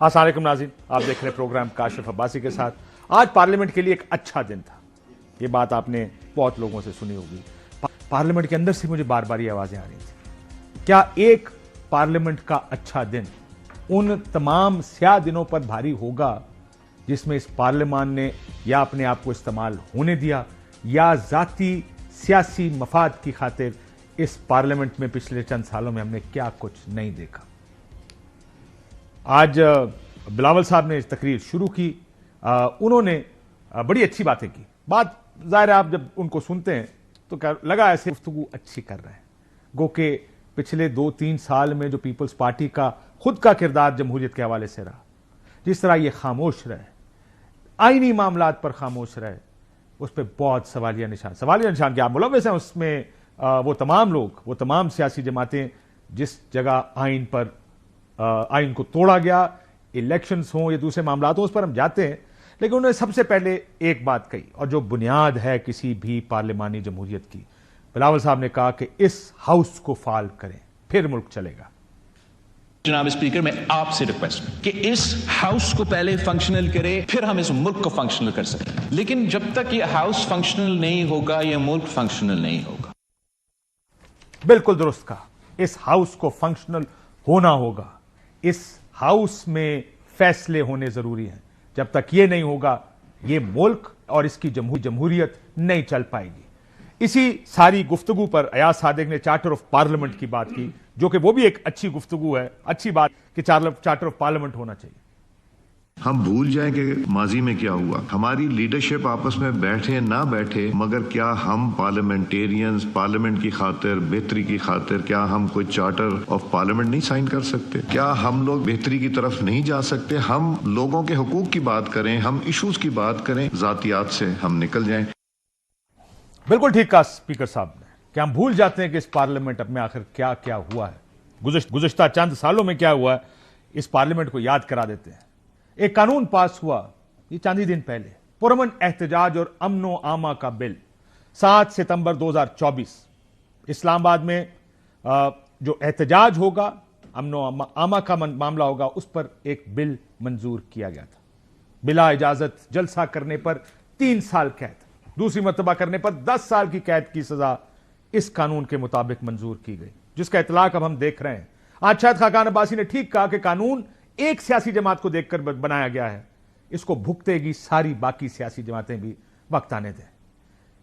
السلام علیکم ناظرین، آپ دیکھ رہے ہیں پروگرام کاشف عباسی کے ساتھ۔ آج پارلیمنٹ کے لیے ایک اچھا دن تھا، یہ بات آپ نے بہت لوگوں سے سنی ہوگی۔ پارلیمنٹ کے اندر سے مجھے بار بار یہ آوازیں آ رہی تھیں، کیا ایک پارلیمنٹ کا اچھا دن ان تمام سیاہ دنوں پر بھاری ہوگا جس میں اس پارلیمان نے یا اپنے آپ کو استعمال ہونے دیا یا ذاتی سیاسی مفاد کی خاطر اس پارلیمنٹ میں پچھلے چند سالوں میں ہم نے کیا کچھ نہیں دیکھا۔ آج بلاول صاحب نے تقریر شروع کی، انہوں نے بڑی اچھی باتیں کی۔ بات ظاہر ہے آپ جب ان کو سنتے ہیں تو لگا ایسے گفتگو اچھی کر رہے ہیں، گو کہ پچھلے 2-3 سال میں جو پیپلز پارٹی کا خود کا کردار جمہوریت کے حوالے سے رہا، جس طرح یہ خاموش رہے، آئینی معاملات پر خاموش رہے، اس پہ بہت سوالیہ نشان کہ آپ ملوث ہیں اس میں۔ وہ تمام لوگ، وہ تمام سیاسی جماعتیں جس جگہ آئین کو توڑا گیا، الیکشنز ہوں یا دوسرے معاملات ہوں، اس پر ہم جاتے ہیں، لیکن انہوں نے سب سے پہلے ایک بات کہی، اور جو بنیاد ہے کسی بھی پارلیمانی جمہوریت کی۔ بلاول صاحب نے کہا کہ اس ہاؤس کو فعال کریں، پھر ملک چلے گا۔ جناب اسپیکر، میں آپ سے ریکویسٹ کہ اس ہاؤس کو پہلے فنکشنل کرے، پھر ہم اس ملک کو فنکشنل کر سکیں، لیکن جب تک یہ ہاؤس فنکشنل نہیں ہوگا یہ ملک فنکشنل نہیں ہوگا۔ بالکل درست کہا، اس ہاؤس کو فنکشنل ہونا ہوگا، اس ہاؤس میں فیصلے ہونے ضروری ہیں۔ جب تک یہ نہیں ہوگا یہ ملک اور اس کی جمہوریت نہیں چل پائے گی۔ اسی ساری گفتگو پر ایاز صادق نے چارٹر آف پارلیمنٹ کی بات کی، جو کہ وہ بھی ایک اچھی گفتگو ہے، اچھی بات کہ چارٹر آف پارلیمنٹ ہونا چاہیے۔ ہم بھول جائیں کہ ماضی میں کیا ہوا، ہماری لیڈرشپ آپس میں بیٹھے نہ بیٹھے، مگر کیا ہم پارلیمنٹیرینز پارلیمنٹ کی خاطر، بہتری کی خاطر، کیا ہم کوئی چارٹر آف پارلیمنٹ نہیں سائن کر سکتے؟ کیا ہم لوگ بہتری کی طرف نہیں جا سکتے؟ ہم لوگوں کے حقوق کی بات کریں، ہم ایشوز کی بات کریں، ذاتیات سے ہم نکل جائیں۔ بالکل ٹھیک کہا اسپیکر صاحب نے کہ ہم بھول جاتے ہیں کہ اس پارلیمنٹ میں آخر کیا کیا ہوا ہے، گزشتہ چند سالوں میں کیا ہوا ہے، اس پارلیمنٹ کو یاد کرا دیتے ہیں۔ ایک قانون پاس ہوا یہ چند ہی دن پہلے، پرامن احتجاج اور امن و امان کا بل، 7 ستمبر 2024 اسلام آباد میں جو احتجاج ہوگا، امن و امان کا معاملہ ہوگا، اس پر ایک بل منظور کیا گیا تھا۔ بلا اجازت جلسہ کرنے پر 3 سال قید، دوسری مرتبہ کرنے پر 10 سال کی قید کی سزا اس قانون کے مطابق منظور کی گئی، جس کا اطلاق اب ہم دیکھ رہے ہیں۔ آج شاید خاقان عباسی نے ٹھیک کہا کہ قانون ایک سیاسی جماعت کو دیکھ کر بنایا گیا ہے، اس کو بھگتے گی ساری باقی سیاسی جماعتیں بھی، وقت آنے دیں۔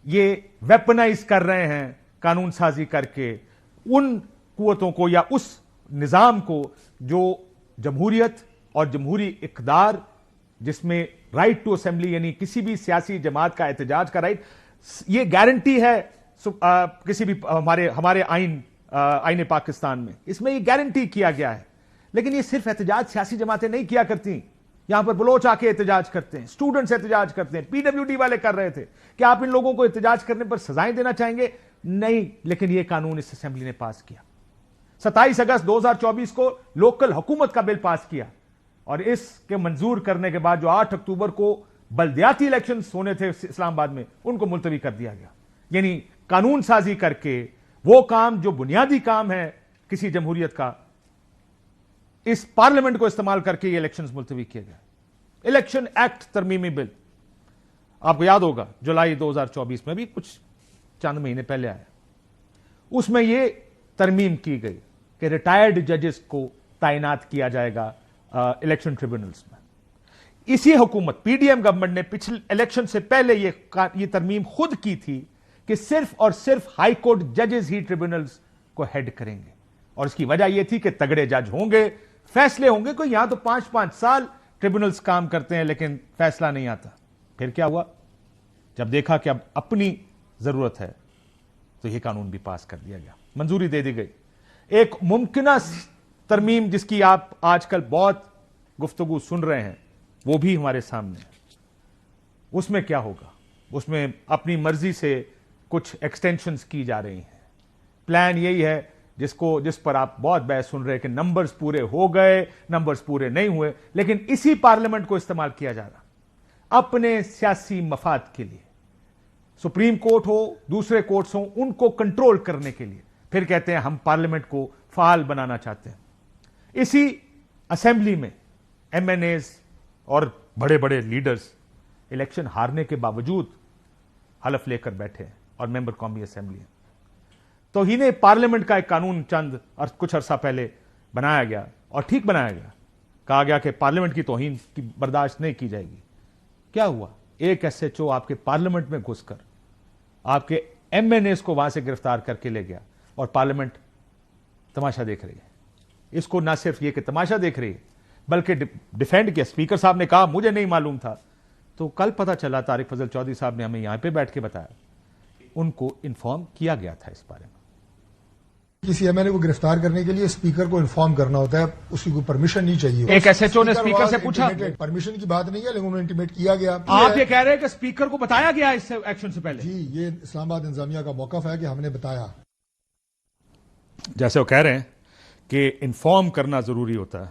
یہ ویپنائز کر رہے ہیں قانون سازی کر کے ان قوتوں کو یا اس نظام کو جو جمہوریت اور جمہوری اقدار، جس میں رائٹ ٹو اسمبلی یعنی کسی بھی سیاسی جماعت کا احتجاج کا رائٹ، یہ گارنٹی ہے کسی بھی ہمارے آئین پاکستان میں، اس میں یہ گارنٹی کیا گیا ہے۔ لیکن یہ صرف احتجاج سیاسی جماعتیں نہیں کیا کرتی، یہاں پر بلوچ آ کے احتجاج کرتے ہیں، اسٹوڈنٹس احتجاج کرتے ہیں، PWD والے کر رہے تھے کہ آپ ان لوگوں کو احتجاج کرنے پر سزائیں دینا چاہیں گے؟ نہیں، لیکن یہ قانون اس اسمبلی نے پاس کیا۔ 27 اگست 2024 کو لوکل حکومت کا بل پاس کیا، اور اس کے منظور کرنے کے بعد جو 8 اکتوبر کو بلدیاتی الیکشنز ہونے تھے اسلام آباد میں، ان کو ملتوی کر دیا گیا۔ یعنی قانون سازی کر کے وہ کام جو بنیادی کام ہے کسی جمہوریت کا، اس پارلیمنٹ کو استعمال کر کے یہ الیکشنز ملتوی کیے گئے۔ الیکشن ایکٹ ترمیمی بل آپ کو یاد ہوگا جولائی 2024 میں بھی کچھ چند مہینے پہلے آیا، اس میں یہ ترمیم کی گئی کہ ریٹائرڈ ججز کو تعینات کیا جائے گا الیکشن ٹریبونلز میں۔ اسی حکومت PDM گورنمنٹ نے پچھلے الیکشن سے پہلے یہ ترمیم خود کی تھی کہ صرف اور صرف ہائی کورٹ ججز ہی ٹریبونلز کو ہیڈ کریں گے، اور اس کی وجہ یہ تھی کہ تگڑے جج ہوں گے، فیصلے ہوں گے۔ کوئی یہاں تو 5-5 سال ٹریبونلز کام کرتے ہیں لیکن فیصلہ نہیں آتا۔ پھر کیا ہوا؟ جب دیکھا کہ اب اپنی ضرورت ہے تو یہ قانون بھی پاس کر دیا گیا، منظوری دے دی گئی۔ ایک ممکنہ ترمیم جس کی آپ آج کل بہت گفتگو سن رہے ہیں، وہ بھی ہمارے سامنے ہے۔ اس میں کیا ہوگا؟ اس میں اپنی مرضی سے کچھ ایکسٹینشنز کی جا رہی ہیں۔ پلان یہی ہے جس پر آپ بہت بحث سن رہے کہ نمبرز پورے ہو گئے، نمبرز پورے نہیں ہوئے، لیکن اسی پارلیمنٹ کو استعمال کیا جا رہا اپنے سیاسی مفاد کے لیے۔ سپریم کورٹ ہو، دوسرے کورٹس ہوں، ان کو کنٹرول کرنے کے لیے۔ پھر کہتے ہیں ہم پارلیمنٹ کو فعال بنانا چاہتے ہیں۔ اسی اسمبلی میں MNAs اور بڑے بڑے لیڈرز الیکشن ہارنے کے باوجود حلف لے کر بیٹھے اور ممبر قومی اسمبلی ہیں. توہین پارلیمنٹ کا ایک قانون چند اور کچھ عرصہ پہلے بنایا گیا اور ٹھیک بنایا گیا. کہا گیا کہ پارلیمنٹ کی توہین کی برداشت نہیں کی جائے گی. کیا ہوا؟ ایک SHO آپ کے پارلیمنٹ میں گھس کر آپ کے MNAs کو وہاں سے گرفتار کر کے لے گیا اور پارلیمنٹ تماشا دیکھ رہی ہے. اس کو نہ صرف یہ کہ تماشا دیکھ رہی ہے بلکہ ڈیفینڈ کیا. اسپیکر صاحب نے کہا مجھے نہیں معلوم تھا. تو کل پتہ چلا طارق فضل چودھری صاحب نے ہمیں یہاں پہ بیٹھ کے بتایا ان کو انفارم کیا گیا تھا اس بارے میں. کسی MNA کو گرفتار کرنے کے لیے اسپیکر کو انفارم کرنا ہوتا ہے, اس کی کوئی پرمیشن نہیں چاہیے. ایک SHO نے اسپیکر سے پوچھا, پرمیشن کی بات نہیں ہے لیکن انہیں انٹیمیٹ کیا گیا. آپ یہ کہہ رہے ہیں کہ اسپیکر کو بتایا گیا اس ایکشن سے پہلے؟ جی, یہ اسلام آباد انتظامیہ کا موقف ہے کہ ہم نے بتایا. جیسے وہ کہہ رہے ہیں کہ انفارم کرنا ضروری ہوتا ہے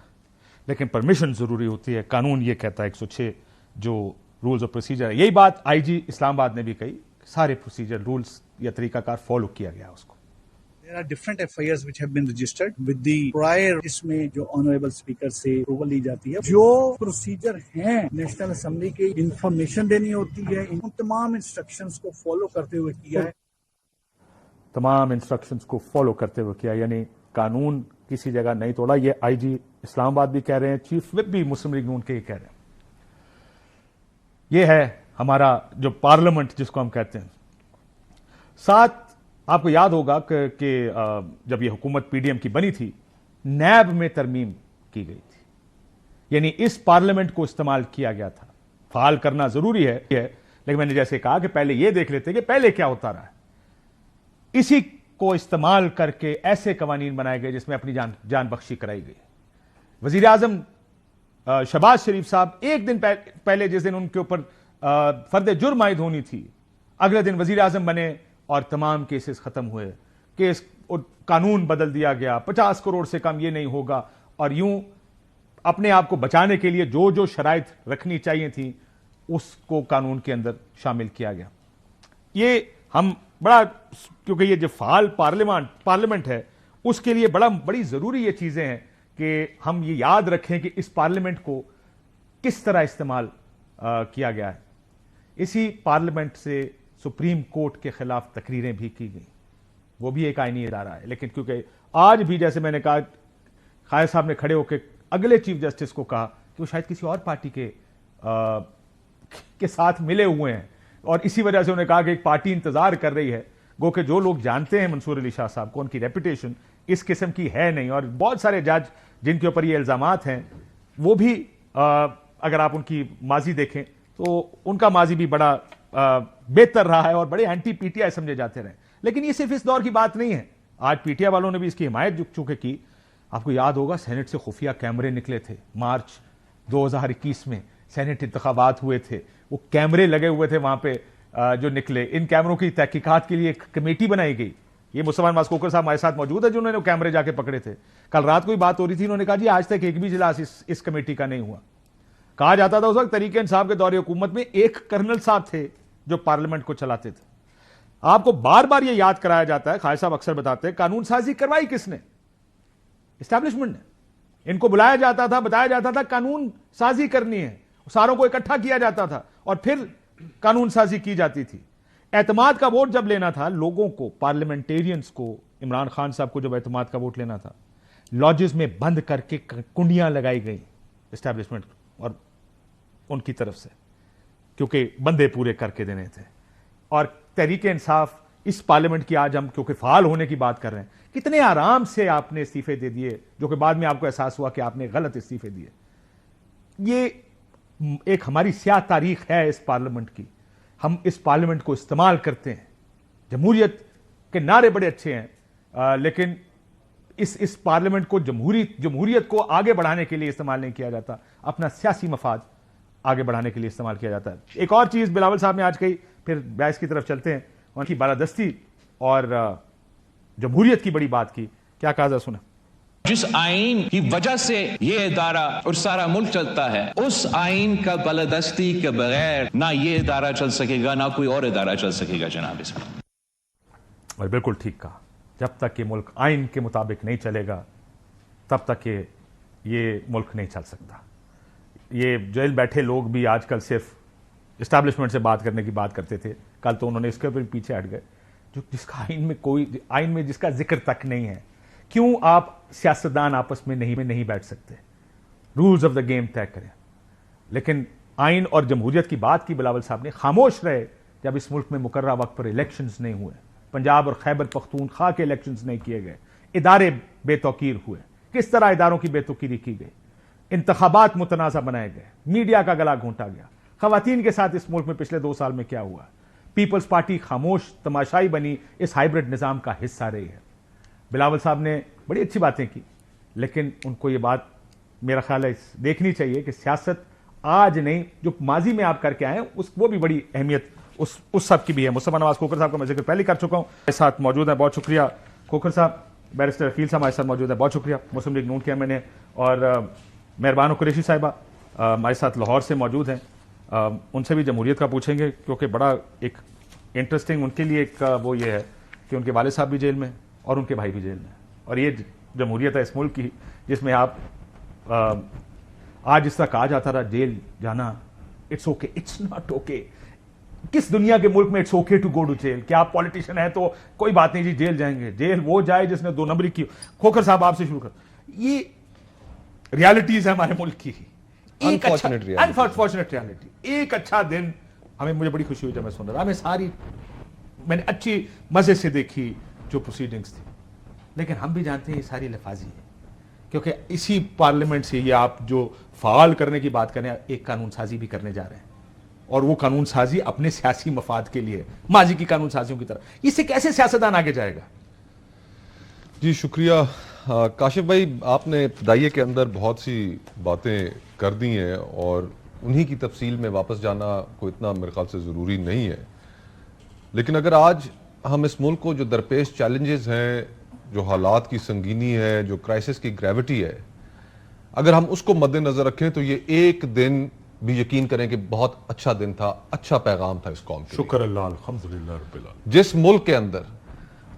لیکن پرمیشن ضروری ہوتی ہے. قانون یہ کہتا ہے 106 جو رولز آف پروسیجر ہے. یہی بات IG اسلام آباد نے بھی کہی, سارے پروسیجر رولز یا طریقہ کار فالو کیا گیا اس کو. There are different FIRs which have been registered with the prior اس میں جو آنریبل اسپیکر سے اپروول لی جاتی ہے. جو پروسیجر ہیں نیشنل اسمبلی کی انفارمیشن دینی ہوتی ہے, ان تمام انسٹرکشنز کو فالو کرتے ہوئے کیا ہے. تمام انسٹرکشنز کو فالو کرتے ہوئے کیا, یعنی قانون کسی جگہ نہیں توڑا. یہ IG اسلام آباد بھی کہہ رہے ہیں, چیف وپ بھی مسلم لیگ نون کے کہہ رہے ہیں. یہ ہے ہمارا جو پارلیمنٹ جس کو ہم کہتے ہیں. ساتھ آپ کو یاد ہوگا کہ جب یہ حکومت PDM کی بنی تھی نیب میں ترمیم کی گئی تھی, یعنی اس پارلیمنٹ کو استعمال کیا گیا تھا. فعال کرنا ضروری ہے لیکن میں نے جیسے کہا کہ پہلے یہ دیکھ لیتے کہ پہلے کیا ہوتا رہا ہے. اسی کو استعمال کر کے ایسے قوانین بنائے گئے جس میں اپنی جان بخشی کرائی گئی. وزیر اعظم شہباز شریف صاحب ایک دن پہلے جس دن ان کے اوپر فرد جرم عائد ہونی تھی, اگلے دن وزیر اعظم بنے اور تمام کیسز ختم ہوئے. کیس قانون بدل دیا گیا, 50 کروڑ سے کم یہ نہیں ہوگا, اور یوں اپنے آپ کو بچانے کے لیے جو جو شرائط رکھنی چاہیے تھی اس کو قانون کے اندر شامل کیا گیا. یہ ہم بڑا, کیونکہ یہ جو فعال پارلیمنٹ ہے اس کے لیے بڑی ضروری یہ چیزیں ہیں کہ ہم یہ یاد رکھیں کہ اس پارلیمنٹ کو کس طرح استعمال کیا گیا ہے. اسی پارلیمنٹ سے سپریم کورٹ کے خلاف تقریریں بھی کی گئیں, وہ بھی ایک آئینی ادارہ ہے. لیکن کیونکہ آج بھی جیسے میں نے کہا, قائد صاحب نے کھڑے ہو کے اگلے چیف جسٹس کو کہا کہ وہ شاید کسی اور پارٹی کے ساتھ ملے ہوئے ہیں, اور اسی وجہ سے انہوں نے کہا کہ ایک پارٹی انتظار کر رہی ہے. گو کہ جو لوگ جانتے ہیں منصور علی شاہ صاحب کو, ان کی ریپوٹیشن اس قسم کی ہے نہیں, اور بہت سارے جج جن کے اوپر یہ الزامات ہیں وہ بھی اگر آپ ان کی ماضی دیکھیں تو ان کا ماضی بھی بڑا بہتر رہا ہے اور بڑے اینٹی PTI سمجھے جاتے رہے. لیکن یہ صرف اس دور کی بات نہیں ہے, آج PTI والوں نے بھی اس کی حمایت چونکہ کی. آپ کو یاد ہوگا سینٹ سے خفیہ کیمرے نکلے تھے مارچ 2021 میں, سینٹ انتخابات ہوئے تھے, وہ کیمرے لگے ہوئے تھے وہاں پہ جو نکلے. ان کیمروں کی تحقیقات کے لیے ایک کمیٹی بنائی گئی. یہ مسلمان ماسکوکر صاحب ہمارے ساتھ موجود ہے جنہوں نے وہ کیمرے جا کے پکڑے تھے. کل رات کو ہی بات ہو رہی تھی, انہوں نے کہا جی آج تک ایک بھی اجلاس اس کمیٹی کا نہیں ہوا. کہا جاتا تھا اس وقت تحریک انصاف کے دور حکومت میں ایک کرنل صاحب تھے جو پارلیمنٹ کو چلاتے تھے. آپ کو بار بار یہ یاد کرایا جاتا ہے, خالد صاحب اکثر بتاتے ہیں, قانون سازی کروائی کس نے؟ اسٹیبلشمنٹ نے. ان کو بلایا جاتا تھا, بتایا جاتا تھا قانون سازی کرنی ہے, ساروں کو اکٹھا کیا جاتا تھا اور پھر قانون سازی کی جاتی تھی. اعتماد کا ووٹ جب لینا تھا لوگوں کو, پارلیمنٹیرینز کو, عمران خان صاحب کو جب اعتماد کا ووٹ لینا تھا, لاجز میں بند کر کے کنڈیاں لگائی گئیں اسٹیبلشمنٹ اور ان کی طرف سے, کیونکہ بندے پورے کر کے دینے تھے. اور تحریک انصاف اس پارلیمنٹ کی آج ہم کیونکہ فعال ہونے کی بات کر رہے ہیں, کتنے آرام سے آپ نے استعفے دے دیے, جو کہ بعد میں آپ کو احساس ہوا کہ آپ نے غلط استعفے دیے. یہ ایک ہماری سیاہ تاریخ ہے اس پارلیمنٹ کی. ہم اس پارلیمنٹ کو استعمال کرتے ہیں, جمہوریت کے نعرے بڑے اچھے ہیں, لیکن اس پارلیمنٹ کو جمہوریت کو آگے بڑھانے کے لیے استعمال نہیں کیا جاتا, اپنا سیاسی مفاد آگے بڑھانے کے لیے استعمال کیا جاتا ہے. ایک اور چیز بلاول صاحب نے آج کہی, پھر بحث کی طرف چلتے ہیں. ان کی بالادستی اور جمہوریت کی بڑی بات کی, کیا کہا ذرا سنیں. جس آئین کی وجہ سے یہ ادارہ اور سارا ملک چلتا ہے, اس آئین کا بالادستی کے بغیر نہ یہ ادارہ چل سکے گا, نہ کوئی اور ادارہ چل سکے گا جناب. اس میں اور بالکل ٹھیک کہا, جب تک یہ ملک آئین کے مطابق نہیں چلے گا تب تک یہ ملک نہیں چل سکتا. یہ جیل بیٹھے لوگ بھی آج کل صرف اسٹیبلشمنٹ سے بات کرنے کی بات کرتے تھے, کل تو انہوں نے اس کے اوپر پیچھے ہٹ گئے, جس کا آئین میں جس کا ذکر تک نہیں ہے. کیوں آپ سیاستدان آپس میں نہیں بیٹھ سکتے, رولز آف دا گیم طے کریں؟ لیکن آئین اور جمہوریت کی بات کی بلاول صاحب نے, خاموش رہے جب اس ملک میں مقررہ وقت پر الیکشنز نہیں ہوئے, پنجاب اور خیبر پختونخوا کے الیکشنز نہیں کیے گئے, ادارے بے توقیر ہوئے, کس طرح اداروں کی بے توقیری کی گئی, انتخابات متنازع بنائے گئے, میڈیا کا گلا گھونٹا گیا, خواتین کے ساتھ اس ملک میں پچھلے 2 سال میں کیا ہوا, پیپلز پارٹی خاموش تماشائی بنی اس ہائیبرڈ نظام کا حصہ رہی ہے. بلاول صاحب نے بڑی اچھی باتیں کی, لیکن ان کو یہ بات میرا خیال ہے دیکھنی چاہیے کہ سیاست آج نہیں, جو ماضی میں آپ کر کے آئے ہیں وہ بھی بڑی اہمیت اس سب کی بھی ہے. مصطفیٰ نواز کھوکھر صاحب کا میں ذکر پہلے کر چکا ہوں, میرے ساتھ موجود ہیں, بہت شکریہ کھوکھر صاحب. بیرسٹر عقیل صاحب ہمارے ساتھ موجود ہیں, بہت شکریہ. مسلم لیگ نون کے ایم این اے, اور مہربان قریشی صاحبہ ہمارے ساتھ لاہور سے موجود ہیں. ان سے بھی جمہوریت کا پوچھیں گے, کیونکہ بڑا ایک انٹرسٹنگ ان کے لیے ایک وہ یہ ہے کہ ان کے والد صاحب بھی جیل میں اور ان کے بھائی بھی جیل میں, اور یہ جمہوریت ہے اس ملک کی جس میں آپ آج جس طرح کہا جاتا رہا جیل جانا it's okay, it's not okay. کس دنیا کے ملک میں it's okay to go to jail? کیا آپ پولیٹیشین ہیں تو کوئی بات نہیں جی جیل جائیں گے, جیل وہ جائے جس نے 2 نمبری کی. کھوکھر صاحب آپ سے شروع کر, یہ ریالٹیز ہے ہمارے ملک کی, انفارچونیٹ ریالٹی. ایک اچھا دن مجھے بڑی خوشی ہوئی جب میں سن رہا, میں نے اچھی مزے سے دیکھی جو پروسیڈنگز تھی, لیکن ہم بھی جانتے ہیں یہ ساری لفاظی ہے, کیونکہ اسی پارلیمنٹ سے یہ آپ جو فعال کرنے کی بات کریں, ایک قانون سازی بھی کرنے جا رہے ہیں, اور وہ قانون سازی اپنے سیاسی مفاد کے لیے, ماضی کی قانون سازیوں کی طرح. اس سے کیسے سیاستدان آگے جائے گا؟ جی شکریہ کاشف بھائی, آپ نے ابتدائیے کے اندر بہت سی باتیں کر دی ہیں, اور انہی کی تفصیل میں واپس جانا کوئی اتنا میرے خیال سے ضروری نہیں ہے. لیکن اگر آج ہم اس ملک کو جو درپیش چیلنجز ہیں, جو حالات کی سنگینی ہے, جو کرائسس کی گریوٹی ہے, اگر ہم اس کو مد نظر رکھیں تو یہ ایک دن بھی یقین کریں کہ بہت اچھا دن تھا, اچھا پیغام تھا اس قوم کے. شکر اللہ, الحمدللہ رب العالمین. جس ملک کے اندر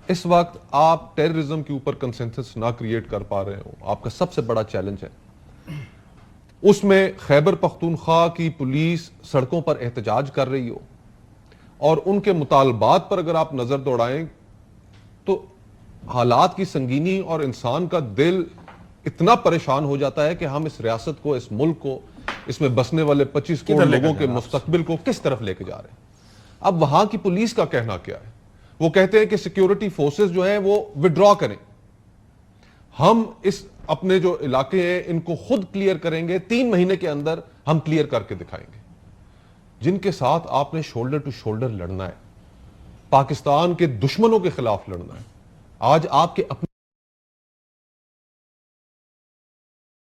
اس وقت آپ ٹیررزم کے اوپر کنسنسس نہ کریٹ کر پا رہے ہو, آپ کا سب سے بڑا چیلنج ہے, اس میں خیبر پختونخوا کی پولیس سڑکوں پر احتجاج کر رہی ہو, اور ان کے مطالبات پر اگر آپ نظر دوڑائیں تو حالات کی سنگینی اور انسان کا دل اتنا پریشان ہو جاتا ہے کہ ہم اس ریاست کو, اس ملک کو, اس میں بسنے والے 25 کروڑ لوگوں کے مستقبل کو کس طرف لے کے جا رہے ہیں. اب وہاں کی پولیس کا کہنا کیا ہے؟ وہ کہتے ہیں کہ سیکیورٹی فورسز جو ہیں وہ وڈرا کریں, ہم اس اپنے جو علاقے ہیں ان کو خود کلیئر کریں گے, 3 مہینے کے اندر ہم کلیئر کر کے دکھائیں گے. جن کے ساتھ آپ نے شولڈر ٹو شولڈر لڑنا ہے, پاکستان کے دشمنوں کے خلاف لڑنا ہے. آج آپ کے اپنے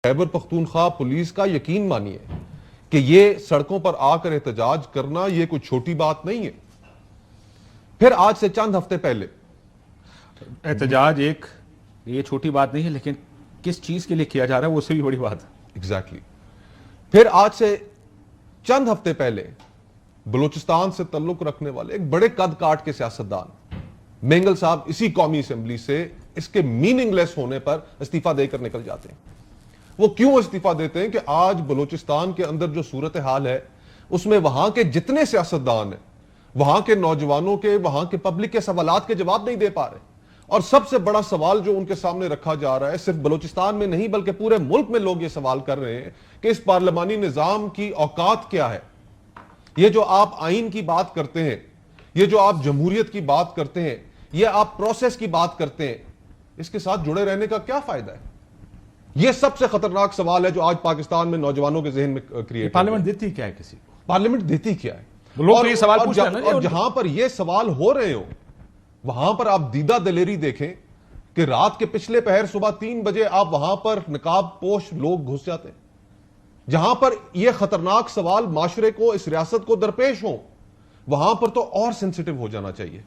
خیبر پختونخوا پولیس کا یقین مانیے کہ یہ سڑکوں پر آ کر احتجاج کرنا یہ کوئی چھوٹی بات نہیں ہے. پھر آج سے چند ہفتے پہلے احتجاج یہ چھوٹی بات نہیں ہے, لیکن کس چیز کے لیے کیا جا رہا ہے وہ سے بھی بڑی بات ہے. ایگزیکٹلی. پھر آج سے چند ہفتے پہلے بلوچستان سے تعلق رکھنے والے ایک بڑے قد کاٹ کے سیاستدان مینگل صاحب اسی قومی اسمبلی سے اس کے میننگ لیس ہونے پر استعفیٰ دے کر نکل جاتے ہیں. وہ کیوں استعفیٰ دیتے ہیں کہ آج بلوچستان کے اندر جو صورتحال ہے اس میں وہاں کے جتنے سیاستدان ہیں, وہاں کے نوجوانوں کے, وہاں کے پبلک کے سوالات کے جواب نہیں دے پا رہے. اور سب سے بڑا سوال جو ان کے سامنے رکھا جا رہا ہے, صرف بلوچستان میں نہیں بلکہ پورے ملک میں لوگ یہ سوال کر رہے ہیں کہ اس پارلیمانی نظام کی اوقات کیا ہے. یہ جو آپ آئین کی بات کرتے ہیں, یہ جو آپ جمہوریت کی بات کرتے ہیں, یہ آپ پروسیس کی بات کرتے ہیں, اس کے ساتھ جڑے رہنے کا کیا فائدہ ہے؟ یہ سب سے خطرناک سوال ہے جو آج پاکستان میں نوجوانوں کے ذہن میں کریٹ. پارلیمنٹ دیتی کیا ہے کسی کو؟ پارلیمنٹ دیتی کیا ہے؟ لوگ تو یہ سوال پوچھ رہے ہیں نا, اور جہاں پر یہ سوال ہو رہے ہو وہاں پر آپ دیدہ دلیری دیکھیں کہ رات کے پچھلے پہر صبح 3 بجے آپ وہاں پر نقاب پوش لوگ گھس جاتے ہیں. جہاں پر یہ خطرناک سوال معاشرے کو, اس ریاست کو درپیش ہوں, وہاں پر تو اور سینسیٹیو ہو جانا چاہیے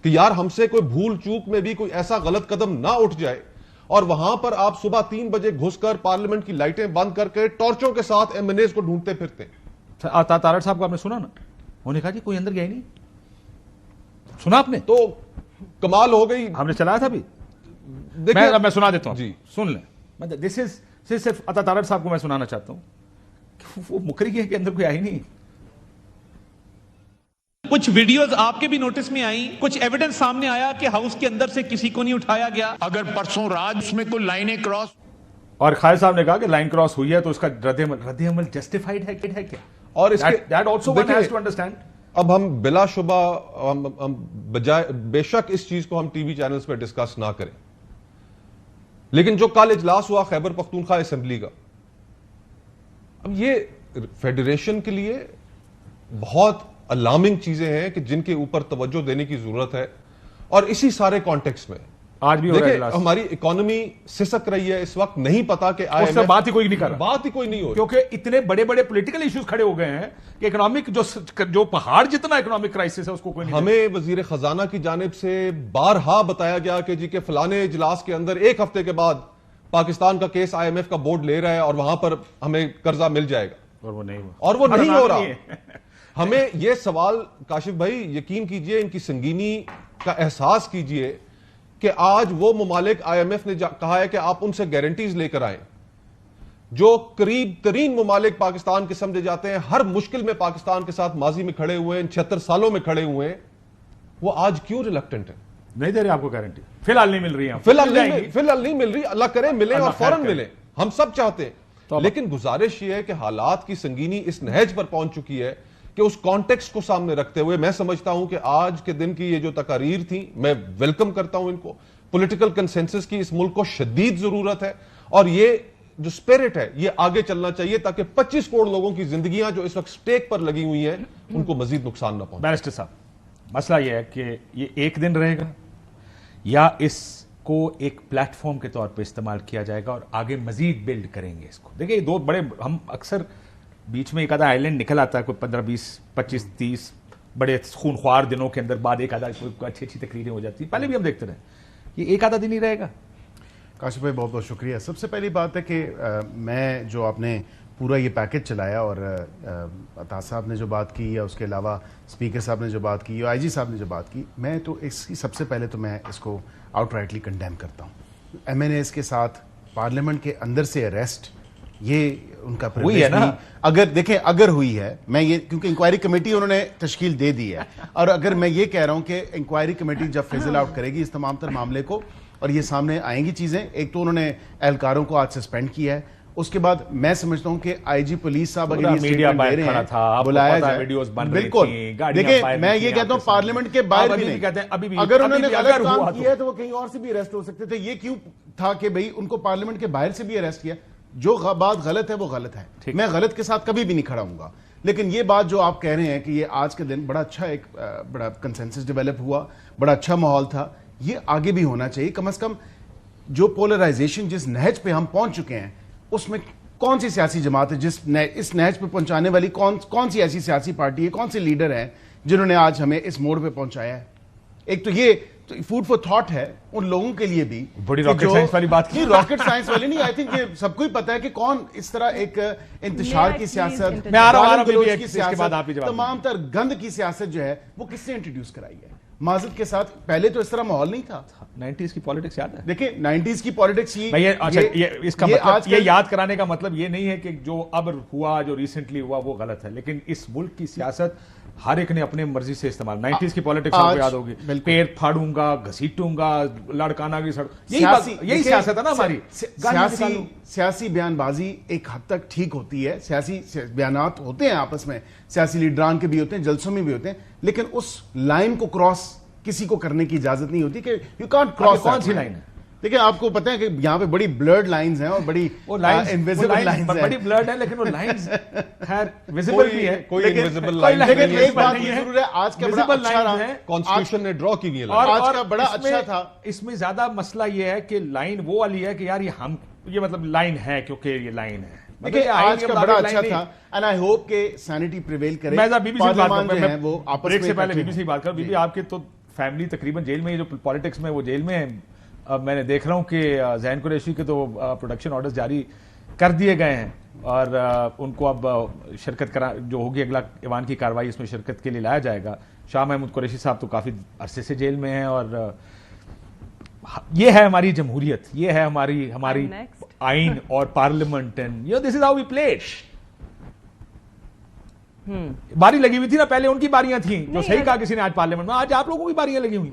کہ یار ہم سے کوئی بھول چوک میں بھی کوئی ایسا غلط قدم نہ اٹھ جائے. اور وہاں پر آپ صبح 3 بجے گھس کر پارلیمنٹ کی لائٹیں بند کر کے ٹارچوں کے ساتھ ایم این ایز کو ڈھونڈتے پھرتے ہیں. تارڑ صاحب کو آپ نے سنا نا, انہوں نے کہا جی کوئی اندر گیا ہی نہیں. سنا آپ نے؟ تو کمال ہو گئی. ہم نے چلایا تھا بھی, میں سنا دیتا ہوں, جی سن لیں. دس از صرف عطا تارڑ صاحب کو میں سنانا چاہتا ہوں وہ مکریے کے اندر کوئی آئی نہیں. کچھ ویڈیوز آپ کے بھی نوٹس میں آئیں, کچھ ایویڈنس سامنے آیا کہ ہاؤس کے اندر سے کسی کو نہیں اٹھایا گیا. اگر پرسوں رات اس میں کوئی لائنیں کراس, اور خالد صاحب نے کہا کہ لائن کراس ہوئی ہے تو اس کا رد عمل جسٹیفائڈ ہے کیا, اور اس کے that also one has to understand. اب ہم بلا شبہ ہم بجائے بے شک اس چیز کو ہم ٹی وی چینلز پہ ڈسکس نہ کریں, لیکن جو کل اجلاس ہوا خیبر پختونخوا اسمبلی کا, اب یہ فیڈریشن کے لیے بہت الارمنگ چیزیں ہیں کہ جن کے اوپر توجہ دینے کی ضرورت ہے. اور اسی سارے کانٹیکسٹ میں آج بھی ہو رہا ہے دیکھیں ہماری اکانومی سسک رہی ہے اس وقت, نہیں پتا کہ اس سے بات ہی کوئی نہیں کر رہا, بات ہی کوئی نہیں ہو, کیونکہ اتنے بڑے بڑے پولیٹیکل ایشوز کھڑے ہو گئے ہیں کہ اکنامک جو پہاڑ جتنا اکنامک کرائسس ہے اس کو کوئی نہیں. ہمیں وزیر خزانہ کی جانب سے بارہا بتایا گیا کہ جی کہ فلانے اجلاس کے اندر ایک ہفتے کے بعد پاکستان کا کیس IMF کا بورڈ لے رہا ہے اور وہاں پر ہمیں قرضہ مل جائے گا, اور وہ نہیں ہو رہا. ہمیں یہ سوال کاشف بھائی یقین کیجئے, ان کی سنگینی کا احساس کیجئے کہ آج وہ ممالک IMF نے کہا ہے کہ آپ ان سے گارنٹیز لے کر آئیں, جو قریب ترین ممالک پاکستان کے سمجھے جاتے ہیں, ہر مشکل میں پاکستان کے ساتھ ماضی میں کھڑے ہوئے ہیں, 76 سالوں میں کھڑے ہوئے ہیں, وہ آج کیوں ریلکٹنٹ ہیں؟ نہیں دے رہے آپ کو گارنٹی, فی الحال نہیں مل رہی ہیں, فی الحال نہیں مل رہی, اللہ کرے ملے اور فوراً ملے, ہم سب چاہتے ہیں. لیکن گزارش یہ ہے کہ حالات کی سنگینی اس نہج پر پہنچ چکی ہے کہ اس کانٹیکسٹ کو سامنے رکھتے ہوئے میں سمجھتا ہوں کہ آج کے دن کی یہ جو تقاریر تھی, میں ویلکم کرتا ہوں ان کو. پولیٹیکل کنسنسس کی اس ملک کو شدید ضرورت ہے, اور یہ جو سپیرٹ ہے یہ آگے چلنا چاہیے تاکہ 25 کروڑ لوگوں کی زندگیاں جو اس وقت سٹیک پر لگی ہوئی ہیں ان کو مزید نقصان نہ پہنچے. بیرسٹر صاحب, مسئلہ یہ ہے کہ یہ ایک دن رہے گا یا اس کو ایک پلیٹ فارم کے طور پہ استعمال کیا جائے گا اور آگے مزید بلڈ کریں گے اس کو. دیکھیں یہ دو بڑے, ہم اکثر بیچ میں ایک آدھا آئیلینڈ نکل آتا ہے, کوئی 15 20 25 30 بڑے خونخوار دنوں کے اندر بعد ایک آدھا اچھی اچھی تقریریں ہو جاتی ہیں, پہلے بھی ہم دیکھتے رہے. یہ ایک آدھا دن ہی رہے گا. کاشف بھائی بہت بہت شکریہ. سب سے پہلی بات ہے کہ میں جو آپ نے پورا یہ پیکج چلایا, اور عطا صاحب نے جو بات کی یا اس کے علاوہ اسپیکر صاحب نے جو بات کی یا IG صاحب نے جو بات کی, میں تو اس کی سب سے پہلے تو میں اس کو آؤٹ رائٹلی کنڈیم کرتا ہوں. MNAs کے ساتھ پارلیمنٹ کے اندر سے اریسٹ, یہ ان کا ہوئی ہے نا, اگر دیکھیں اگر ہوئی ہے, میں یہ کیونکہ انکوائری کمیٹی انہوں نے تشکیل دے دی ہے, اور اگر میں یہ کہہ رہا ہوں کہ انکوائری کمیٹی جب فیزل آؤٹ کرے گی اس تمام تر معاملے کو اور یہ سامنے آئیں گی چیزیں, ایک تو انہوں نے اہلکاروں کو آج سسپینڈ کیا ہے, اس کے بعد میں سمجھتا ہوں کہ IG پولیس صاحب اگر یہ اسٹیٹمنٹ دے رہے ہیں بلایا جائے, بالکل. دیکھیں میں یہ کہتا ہوں پارلیمنٹ کے باہر بھی نہیں, اگر انہوں نے غلط کام کیا ہے تو وہ کہیں اور سے بھی اریسٹ ہو سکتے تھے. یہ کیوں تھا کہ بھئی ان کو پارلیمنٹ کے باہر سے بھی اریسٹ کیا؟ جو بات غلط ہے وہ غلط ہے, میں غلط کے ساتھ کبھی بھی نہیں کھڑا ہوں گا. لیکن یہ بات جو آپ کہہ رہے ہیں کہ یہ آج کے دن بڑا اچھا ایک بڑا کنسنسس ڈیولپ ہوا, بڑا اچھا ماحول تھا, یہ آگے بھی ہونا چاہیے. کم از کم جو پولرائزیشن جس نہج پہ ہم پہنچ چکے ہیں اس میں کون سی سیاسی جماعت ہے اس نہج پہ پہنچانے والی, کون سی ایسی سیاسی پارٹی ہے, کون سے لیڈر ہیں جنہوں نے آج ہمیں اس موڑ پہ پہنچایا ہے. ایک تو یہ فوڈ فار تھاٹ ہے ان لوگوں کے لیے بھی. بڑی راکٹ سائنس والی بات کی, راکٹ سائنس والی نہیں, آئی تھنک یہ سب کو ہی پتا ہے کہ کون اس طرح ایک انتشار کی سیاست, تمام تر گند کی سیاست جو ہے وہ کس نے انٹروڈیوس کرائی ہے. معذرت کے ساتھ پہلے تو اس طرح ماحول نہیں تھا. 90s کی پالیٹکس یاد ہے, دیکھیں 90s کی پالیٹکس یہ یاد کرانے کا مطلب یہ نہیں ہے کہ جو اب ہوا, جو ریسنٹلی ہوا وہ غلط ہے, لیکن اس ملک کی سیاست ہر ایک نے اپنے مرضی سے استعمال. 90s کی پالیٹکس آپ کو یاد ہوگی, پیر پھاڑوں گا, گھسیٹوں گا, لڑکانا کی سڑک, یہی سیاست ہے نا ہماری. سیاسی بیان بازی ایک حد تک ٹھیک ہوتی ہے, سیاسی بیانات ہوتے ہیں آپس میں, سیاسی لیڈران کے بھی ہوتے ہیں, جلسوں میں بھی ہوتے ہیں, لیکن اس لائن کو کراس کسی کو کرنے کی اجازت نہیں ہوتی کہ یو کانٹ کراس. کون سی لائن ہے؟ دیکھیں آپ کو پتہ ہے کہ یہاں پہ بڑی بلرڈ لائنز ہیں اور بڑی انویزیبل لائنز ہیں, بڑی بلرڈ ہے, لیکن وہ لائنز خیر ویزیبل بھی ہے. کوئی انویزیبل لائن لیکن ایک بات ضرور ہے, آج کا بڑا اچھا رہا, کانسٹیٹیوشن نے ڈرا کی ہوئی ہے, آج کا بڑا اچھا تھا. اس میں زیادہ مسئلہ یہ ہے کہ لائن وہ والی ہے کہ یار یہ مطلب لائن ہے کیونکہ یہ لائن ہے. دیکھیں آج کا بڑا اچھا تھا, اینڈ آئی ہوپ کہ سینٹی پریویل کرے. میں بی بی سی بات کروں, وہ بریک سے پہلے بی بی سی بات کروں. بی بی آپ کے تو فیملی تقریباً جیل میں, جو پالیٹکس میں وہ جیل میں ہے. اب میں نے دیکھ رہا ہوں کہ زین قریشی کے تو پروڈکشن آرڈرز جاری کر دیے گئے ہیں اور ان کو اب شرکت جو ہوگی اگلا ایوان کی کارروائی اس میں شرکت کے لیے لایا جائے گا. شاہ محمود قریشی صاحب تو کافی عرصے سے جیل میں ہیں, اور یہ ہے ہماری جمہوریت, یہ ہے ہماری آئین اور parliament, and this is how we play it. باری لگی ہوئی تھی نا, پہلے ان کی باریاں تھیں, جو صحیح کہا کسی نے آج پارلیمنٹ میں, آج آپ لوگوں کی باریاں لگی ہوئی.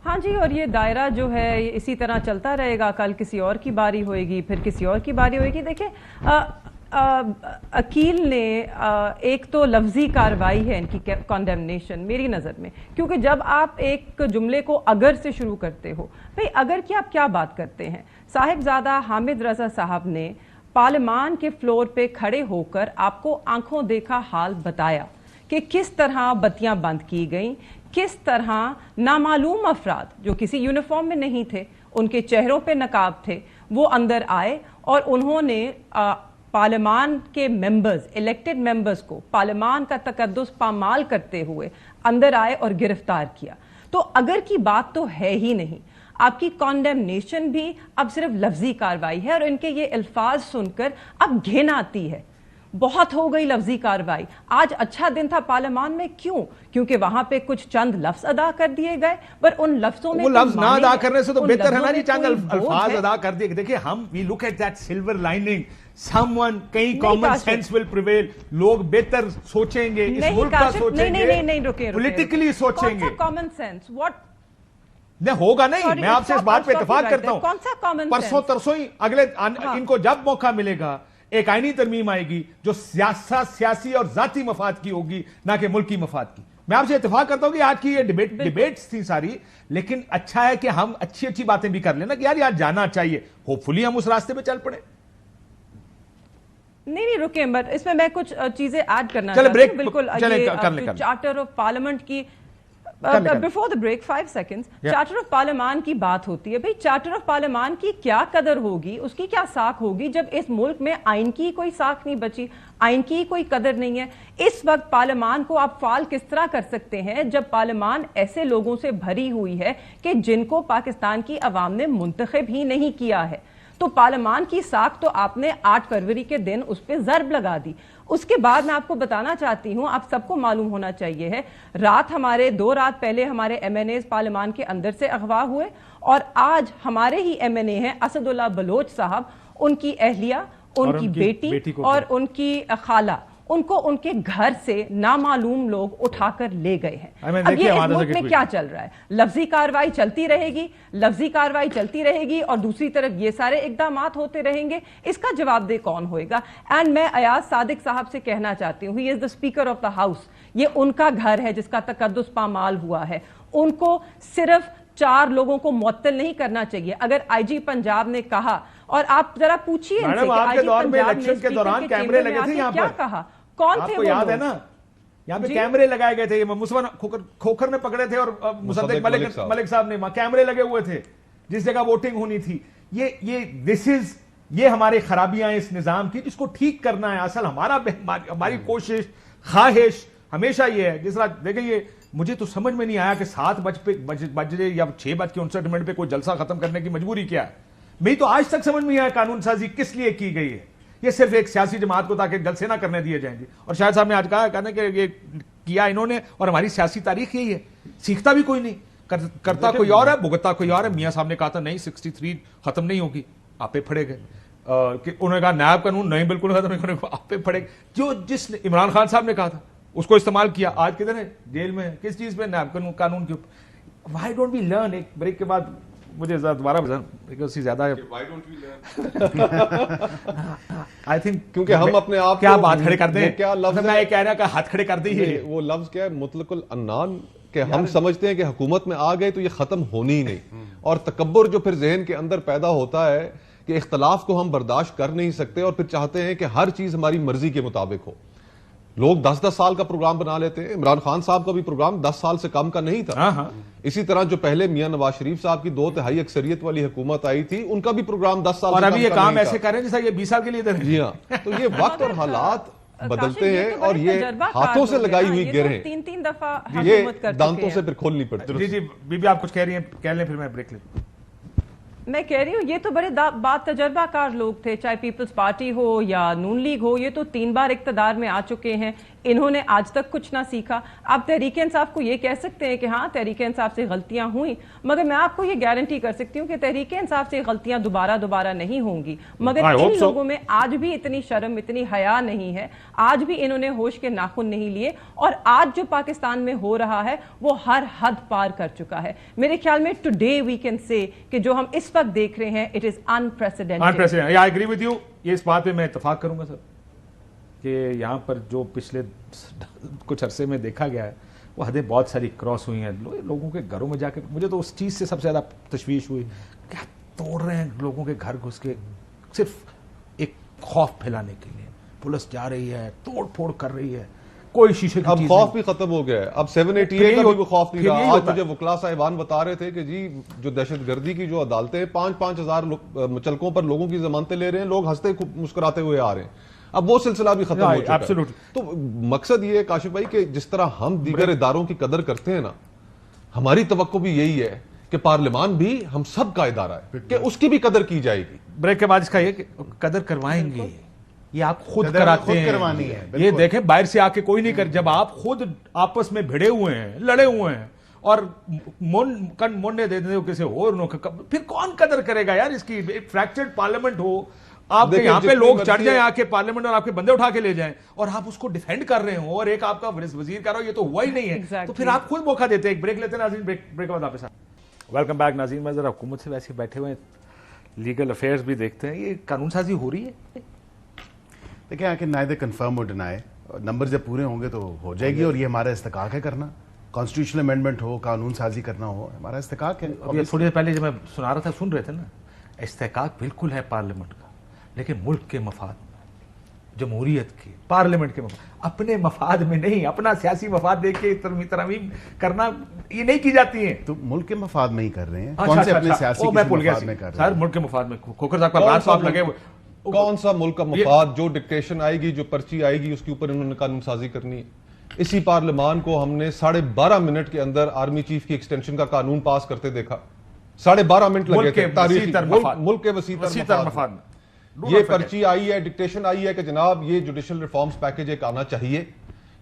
ہاں جی, اور یہ دائرہ جو ہے اسی طرح چلتا رہے گا, کل کسی اور کی باری ہوئے گی, پھر کسی اور کی باری ہوئے گی. دیکھیں عقیل نے ایک تو لفظی کارروائی ہے ان کی کنڈیمنیشن میری نظر میں, کیونکہ جب آپ ایک جملے کو اگر سے شروع کرتے ہو, بھئی اگر کی آپ کیا بات کرتے ہیں. صاحبزادہ حامد رضا صاحب نے پارلیمان کے فلور پہ کھڑے ہو کر آپ کو آنکھوں دیکھا حال بتایا کہ کس طرح بتیاں بند کی گئیں, کس طرح نامعلوم افراد جو کسی یونیفارم میں نہیں تھے, ان کے چہروں پہ نقاب تھے, وہ اندر آئے اور انہوں نے پارلیمان کے ممبرز, الیکٹڈ ممبرز کو پارلیمان کا تقدس پامال کرتے ہوئے اندر آئے اور گرفتار کیا. تو اگر کی بات تو ہے ہی نہیں. آپ کی کانڈیمنیشن بھی اب صرف لفظی کارروائی ہے, اور ان کے یہ الفاظ سن کر اب گھن آتی ہے. بہت ہو گئی لفظی کارروائی. آج اچھا دن تھا پارلیمان میں, کیوں؟ کیونکہ وہاں پہ کچھ چند لفظ ادا کر دیے گئے, پر ان لفظوں میں وہ لفظ نہ ادا کرنے سے تو بہتر ہے نا جی چند الفاظ ادا کر دیے. دیکھیں ہم we look at that silver lining, someone, کہیں کامن سینس ول پریویل, لوگ بہتر سوچیں گے, اس ملک کا سوچیں گے, پولیٹیکلی سوچیں گے. کامن سینس واٹ نہیں ہوگا نہیں, میں آپ سے اس بات پہ اتفاق کرتا ہوں. پرسوں ترسوں ہی اگلے ان کو جب موقع ملے گا ایک آئینی ترمیم آئے گی جو سیاسی اور ذاتی مفاد کی ہوگی, نہ کہ ملکی مفاد کی. میں آپ سے اتفاق کرتا ہوں کہ آج کی یہ ڈیبیٹس تھی ساری, لیکن اچھا ہے کہ ہم اچھی اچھی باتیں بھی کر لیں نا, کہ یار یار جانا چاہیے, ہوپ فلی ہم اس راستے پہ چل پڑے. نہیں رکیں, بٹ اس میں کچھ چیزیں ایڈ کرنا چاہتی ہوں. بالکل چارٹر آف پارلیمنٹ کی before the break 5 seconds, charter of پارلیمان کی بات ہوتی ہے. بھئی چارٹر آف پارلیمان کی کیا قدر ہوگی, اس کی کیا ساکھ ہوگی, جب اس ملک میں آئین کی کوئی ساکھ نہیں بچی, آئین کی کوئی قدر نہیں ہے. اس وقت پارلیمان کو آپ فعال کس طرح کر سکتے ہیں جب پارلیمان ایسے لوگوں سے بھری ہوئی ہے کہ جن کو پاکستان کی عوام نے منتخب ہی نہیں کیا ہے. تو پارلیمان کی ساکھ تو آپ نے 8 فروری کے دن اس پہ ضرب لگا دی. اس کے بعد میں آپ کو بتانا چاہتی ہوں, آپ سب کو معلوم ہونا چاہیے ہے, ہمارے 2 رات پہلے ہمارے ایم این ایز پارلیمان کے اندر سے اغوا ہوئے, اور آج ہمارے ہی ایم این اے ہیں اسد اللہ بلوچ صاحب, ان کی اہلیہ, ان کی بیٹی اور ان کی خالہ, ان کو ان کے گھر سے نامعلوم لوگ اٹھا کر لے گئے ہیں. اب یہ اس ملک میں کیا چل رہا ہے؟ لفظی کارروائی چلتی رہے گی, لفظی کارروائی چلتی رہے گی, اور دوسری طرف یہ سارے اقدامات ہوتے رہیں گے. اس کا جواب دہ کون ہوئے گا؟ اینڈ میں ایاز صادق صاحب سے کہنا چاہتی ہوں, he is the speaker of the house, یہ ان کا گھر ہے جس کا تقدس پامال ہوا ہے. ان کو صرف 4 لوگوں کو معطل نہیں کرنا چاہیے. اگر آئی جی پنجاب نے کہا, اور آپ ذرا پوچھئے ان سے کہ آئی جی پنجاب نے اسپیکر کے چیمبر میں آ کے کیا کہا, کون تھے وہ لوگ؟ یاد ہے نا, یہاں پہ کیمرے لگائے گئے تھے, مصطفیٰ کھوکھر نے پکڑے تھے, اور مصدق ملک صاحب نے, کیمرے لگے ہوئے تھے جس جگہ ووٹنگ ہونی تھی. یہ ہماری خرابیاں ہیں اس نظام کی, جس کو ٹھیک کرنا ہے. اصل ہماری کوشش, خواہش ہمیشہ یہ ہے, جس طرح دیکھیں یہ مجھے تو سمجھ میں نہیں آیا کہ 7 بجے یا 6:59 پہ کوئی جلسہ ختم کرنے کی مجبوری کیا ہے. میں تو آج تک سمجھ میں نہیں آیا قانون سازی کس لیے کی گئی ہے. یہ صرف ایک سیاسی جماعت کو تاکہ جلسے نہ کرنے دیے جائیں گے. اور شاہد صاحب نے آج کہا کہ یہ کیا انہوں نے, اور ہماری سیاسی تاریخ یہی ہے, سیکھتا بھی کوئی نہیں, کرتا کوئی اور ہے, بھگتتا کوئی اور ہے. میاں صاحب نے کہا تھا نہیں 63 ختم نہیں ہوگی, آپ پہ پھڑے گئے. انہوں نے کہا نائب قانون نہیں بالکل ختم نہیں, آپ پہ پھڑے گئے. جو جس نے عمران خان صاحب نے کہا تھا اس کو استعمال کیا, آج کدھر ہے, جیل میں ہے. کس چیز پہ؟ نائب قانون کے اوپر. Why don't we learn? ایک بریک کے بعد مجھے دوبارہ زیادہ آئی تھنک کیونکہ ہم اپنے آپ کیا بات کھڑے کرتے ہیں, کیا لفظ میں یہ کہہ رہا کہ ہاتھ کھڑے کر دی, وہ لفظ کیا ہے, مطلق العنان, کہ ہم سمجھتے ہیں کہ حکومت میں آ گئے تو یہ ختم ہونی ہی نہیں. اور تکبر جو پھر ذہن کے اندر پیدا ہوتا ہے کہ اختلاف کو ہم برداشت کر نہیں سکتے, اور پھر چاہتے ہیں کہ ہر چیز ہماری مرضی کے مطابق ہو. لوگ 10-10 سال کا پروگرام بنا لیتے ہیں. عمران خان صاحب کا بھی پروگرام 10 سال سے کم کا نہیں تھا. اسی طرح جو پہلے میاں نواز شریف صاحب کی 2/3 اکثریت والی حکومت آئی تھی, ان کا بھی پروگرام 10 سال اور ابھی یہ کام ایسے کر رہے ہیں جیسا یہ 20 سال کے لیے. جی ہاں, تو یہ وقت اور حالات بدلتے ہیں, اور یہ ہاتھوں سے لگائی ہوئی گرہیں 3 دفعہ یہ دانتوں سے پھر کھولنی پڑتی. جی بی بی آپ کچھ کہہ رہی ہیں, کہہ لیں پھر میں بریک لیں. میں کہہ رہی ہوں یہ تو بڑے بات تجربہ کار لوگ تھے, چاہے پیپلز پارٹی ہو یا نون لیگ ہو, یہ تو 3 بار اقتدار میں آ چکے ہیں, انہوں نے آج تک کچھ نہ سیکھا. آپ تحریک انصاف کو یہ کہہ سکتے ہیں کہ ہاں تحریک انصاف سے غلطیاں ہوئیں, مگر میں آپ کو یہ گارنٹی کر سکتی ہوں کہ تحریک انصاف سے غلطیاں دوبارہ نہیں ہوں گی, مگر ان لوگوں میں آج بھی اتنی شرم, اتنی حیا نہیں ہے, آج بھی انہوں نے ہوش کے ناخن نہیں لیے, اور آج جو پاکستان میں ہو رہا ہے وہ ہر حد پار کر چکا ہے. میرے خیال میں ٹوڈے وی کین سے کہ جو ہم اس وقت دیکھ رہے ہیں it is unprecedented. I agree with you. یہ اس بات پہ میں اتفاق کروں گا سر کہ یہاں پر جو پچھلے کچھ عرصے میں دیکھا گیا ہے وہ حدیں بہت ساری کراس ہوئی ہیں. لوگوں کے گھروں میں جا کے مجھے تو اس چیز سے سب سے زیادہ تشویش ہوئی, کیا توڑ رہے ہیں لوگوں کے گھر گھس کے صرف ایک خوف پھیلانے کے لیے. پولیس جا رہی ہے, توڑ پھوڑ کر رہی ہے, کوئی شیشے کی اب چیز خوف بھی ختم ہو گیا ہے. اب 788 کا بھی وہ خوف نہیں رہا. آج مجھے وکلا صاحبان بتا رہے تھے کہ جی جو دہشت گردی کی جو عدالتیں 5-5 ہزار مچلکوں پر لوگوں کی ضمانتیں لے رہے ہیں, لوگ ہنستے مسکراتے ہوئے آ رہے ہیں. اب وہ سلسلہ بھی ختم ہو چکا ہے. تو مقصد یہ ہے کاشف بھائی کہ جس طرح ہم دیگر اداروں کی قدر کرتے ہیں نا, ہماری توقع بھی یہی ہے کہ پارلیمان بھی ہم سب کا ادارہ ہے کہ اس کی بھی قدر کی جائے گی. بریک کے بعد اس کا یہ کہ قدر کروائیں گے, یہ آپ خود کراتے ہیں. یہ دیکھیں باہر سے آ کے کوئی نہیں کر, جب آپ خود آپس میں بھڑے ہوئے ہیں, لڑے ہوئے ہیں اور موننے دے دیں کسی اور, پھر کون قدر کرے گا یار اس کی. فریکچرڈ پارلیمنٹ ہو, آپ کے یہاں پہ لوگ چڑھ جائیں آ کے پارلیمنٹ اور آپ کے بندے اٹھا کے لے جائیں, اور آپ اس کو ڈیفینڈ کر رہے ہوں, اور ایک آپ کا وزیر کر رہا ہو, یہ تو ہوا ہی نہیں ہے. تو پھر آپ خود موقع دیتے ہیں. ایک بریک لیتے ہیں ناظرین, بریک کے بعد واپس. ویلکم بیک ناظرین. میں ذرا حکومت سے ویسے بیٹھے ہوئے لیگل افیئرز بھی دیکھتے ہیں, یہ قانون سازی ہو رہی ہے. دیکھیں آ کے نائدر کنفرم اور ڈینائی, نمبر جب پورے ہوں گے تو ہو جائے گی, اور یہ ہمارا استحقاق ہے کرنا. کانسٹیٹیوشنل امینڈمنٹ ہو, قانون سازی کرنا ہو, ہمارا استحقاق ہے. تھوڑی دیر پہلے جب میں سنا رہا تھا, سن رہے تھے نا, استحقاق بالکل ہے پارلیمنٹ کا, لیکن ملک کے مفاد میں, جمہوریت کے, پارلیمنٹ کے مفاد, اپنے مفاد میں نہیں. اپنا سیاسی مفاد دیکھ کے ترمیم کرنا یہ نہیں کی جاتی ہیں. تو ملک کے مفاد میں ہی کر رہے ہیں. کون سے اپنے سیاسی مفاد میں کر رہے ہیں سر؟ ملک کے مفاد میں. کھوکھر صاحب کا برانڈ صاحب لگے ہوئے. کون سا ملک کا مفاد؟ جو ڈکٹیشن آئے گی, جو پرچی آئے گی, اس کے اوپر انہوں نے قانون سازی کرنی ہے. اسی پارلیمان کو ہم نے 12.5 منٹ کے اندر آرمی چیف کی ایکسٹینشن کا قانون پاس کرتے دیکھا. 12.5 منٹ لگے تھے. ملک کے وسیع تر مفاد میں یہ پرچی آئی ہے, ڈکٹیشن آئی ہے کہ جناب یہ جوڈیشل ریفارمز پیکج ایک آنا چاہیے.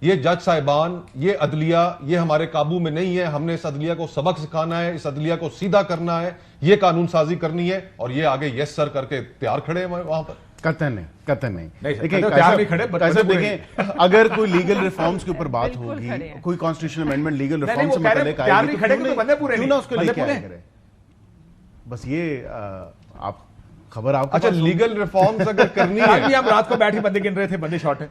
یہ جج صاحبان, یہ عدلیہ, یہ ہمارے قابو میں نہیں ہے. ہم نے اس عدلیہ کو سبق سکھانا ہے, اس عدلیہ کو سیدھا کرنا ہے, یہ قانون سازی کرنی ہے, اور یہ آگے یس سر کر کے تیار کھڑے ہیں وہاں پر. قطعاً نہیں. دیکھیں اگر کوئی لیگل ریفارمز کے اوپر بات ہوگی, کوئی کانسٹیٹیوشن امینڈمنٹ لیگل ریفارم سے متعلق آئے گی, کیوں نہ اس کو لے کے آئے کرے. بس یہ آپ خبر آپ. اچھا, لیگل ریفارمز اگر کرنی ہے, ہم رات کو بیٹھے بندے گن رہے تھے, بندے شارٹ ہیں.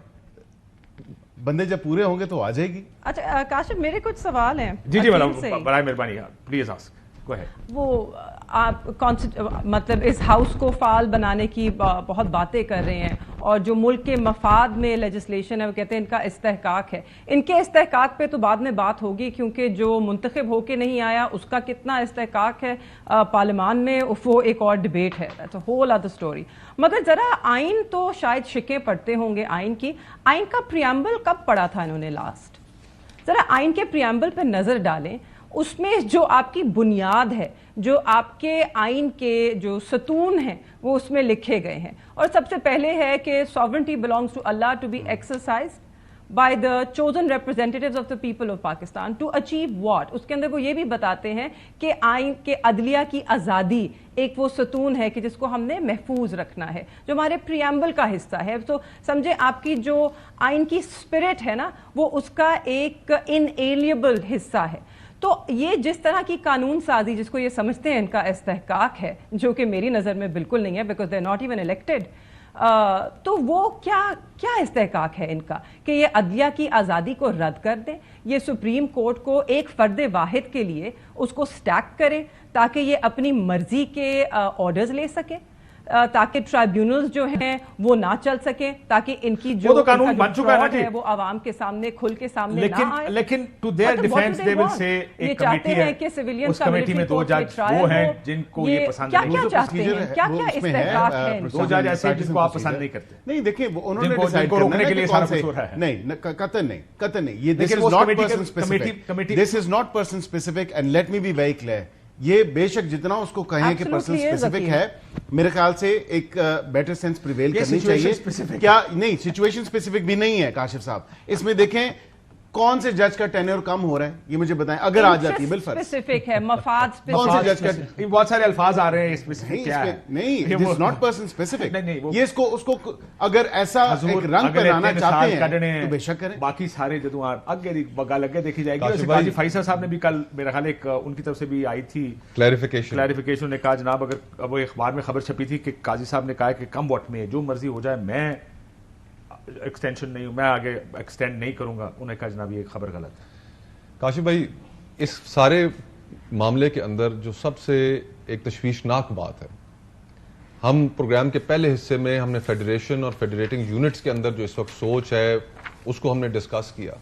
بندے جب پورے ہوں گے تو آ جائے گی. اچھا کاشف, میرے کچھ سوال ہیں. جی میڈم, برائے مہربانی پلیز آسک. وہ آپ مطلب اس ہاؤس کو فعال بنانے کی بہت باتیں کر رہے ہیں, اور جو ملک کے مفاد میں لیجسلیشن ہے وہ کہتے ہیں ان کا استحقاق ہے. ان کے استحقاق پہ تو بعد میں بات ہوگی, کیونکہ جو منتخب ہو کے نہیں آیا اس کا کتنا استحقاق ہے پارلیمان میں, وہ ایک اور ڈبیٹ ہے. That's a whole other story. مگر ذرا آئین تو شاید شکیں پڑھتے ہوں گے آئین کی. آئین کا پریامبل کب پڑھا تھا انہوں نے لاسٹ؟ ذرا آئین کے پریامبل پہ نظر ڈالیں. اس میں جو آپ کی بنیاد ہے, جو آپ کے آئین کے جو ستون ہیں وہ اس میں لکھے گئے ہیں, اور سب سے پہلے ہے کہ sovereignty belongs to Allah to be exercised by the chosen representatives of the people of Pakistan to achieve what. اس کے اندر وہ یہ بھی بتاتے ہیں کہ آئین کے عدلیہ کی آزادی ایک وہ ستون ہے کہ جس کو ہم نے محفوظ رکھنا ہے, جو ہمارے پریامبل کا حصہ ہے. تو سمجھے آپ کی جو آئین کی اسپرٹ ہے نا, وہ اس کا ایک انalienable حصہ ہے. تو یہ جس طرح کی قانون سازی جس کو یہ سمجھتے ہیں ان کا استحقاق ہے, جو کہ میری نظر میں بالکل نہیں ہے, because they are not even elected, تو وہ کیا استحقاق ہے ان کا کہ یہ عدلیہ کی آزادی کو رد کر دیں, یہ سپریم کورٹ کو ایک فرد واحد کے لیے اس کو سٹیک کریں تاکہ یہ اپنی مرضی کے آرڈرز لے سکیں, تاکہ ٹرائیبیونلز جو ہیں وہ نہ چل سکیں, تاکہ ان کی جو قانون بن چکا ہے نا جی, وہ عوام کے سامنے کھل کے سامنے نہ آئے. لیکن ٹو دیئر ڈیفینس دے ول سے ایک کمیٹی ہے, اس کمیٹی میں 2 جج وہ ہیں جن کو یہ پسند نہیں. کیا چاہتے ہیں, کیا استحقاق ہے؟ 2 جج ایسے جن کو آپ پسند نہیں کرتے. نہیں دیکھیں انہوں نے ڈیسائیڈ روکنے کے لیے سارا کچھ ہو رہا ہے. نہیں, قطعاً نہیں. یہ this is not person specific and let me be very clear. یہ بے شک جتنا اس کو کہیں کہ پرسن اسپیسیفک ہے، میرے خیال سے ایک بیٹر سینس پریویل کرنی چاہیے. کیا نہیں سچویشن اسپیسیفک بھی نہیں ہے کاشف صاحب. اس میں دیکھیں کون سے جج کا ٹینیور کم ہو رہا ہے یہ مجھے بتائیں اگر آ جاتی ہے بالفرض. اسپیسیفک ہے مفاد کون سے جج کا بہت سارے الفاظ آ رہے ہیں اسپیسیفک کیا ہے نہیں دس از ناٹ پرسن اسپیسیفک. یہ اس کو اگر ایسا ایک رنگ پہنانا چاہتے ہیں تو بے شک کریں. باقی سارے جدوں آگے گل اگے دیکھی جائے گی. قاضی فیصل صاحب نے بھی کل میرا خیال ایک ان کی طرف سے بھی آئی تھی کلیریفیکیشن. نے کہا جناب اگر وہ اخبار میں خبر چھپی تھی کہ قاضی صاحب نے کہا کہ کم وقت میں جو مرضی ہو جائے میں ایکسٹینشن نہیں ہوں، میں آگے ایکسٹینڈ نہیں کروں گا. انہوں نے کہا جناب یہ خبر غلط ہے. کاشف بھائی اس سارے معاملے کے اندر جو سب سے ایک تشویشناک بات ہے، ہم پروگرام کے پہلے حصے میں ہم نے فیڈریشن اور فیڈریٹنگ یونٹس کے اندر جو اس وقت سوچ ہے اس کو ہم نے ڈسکس کیا.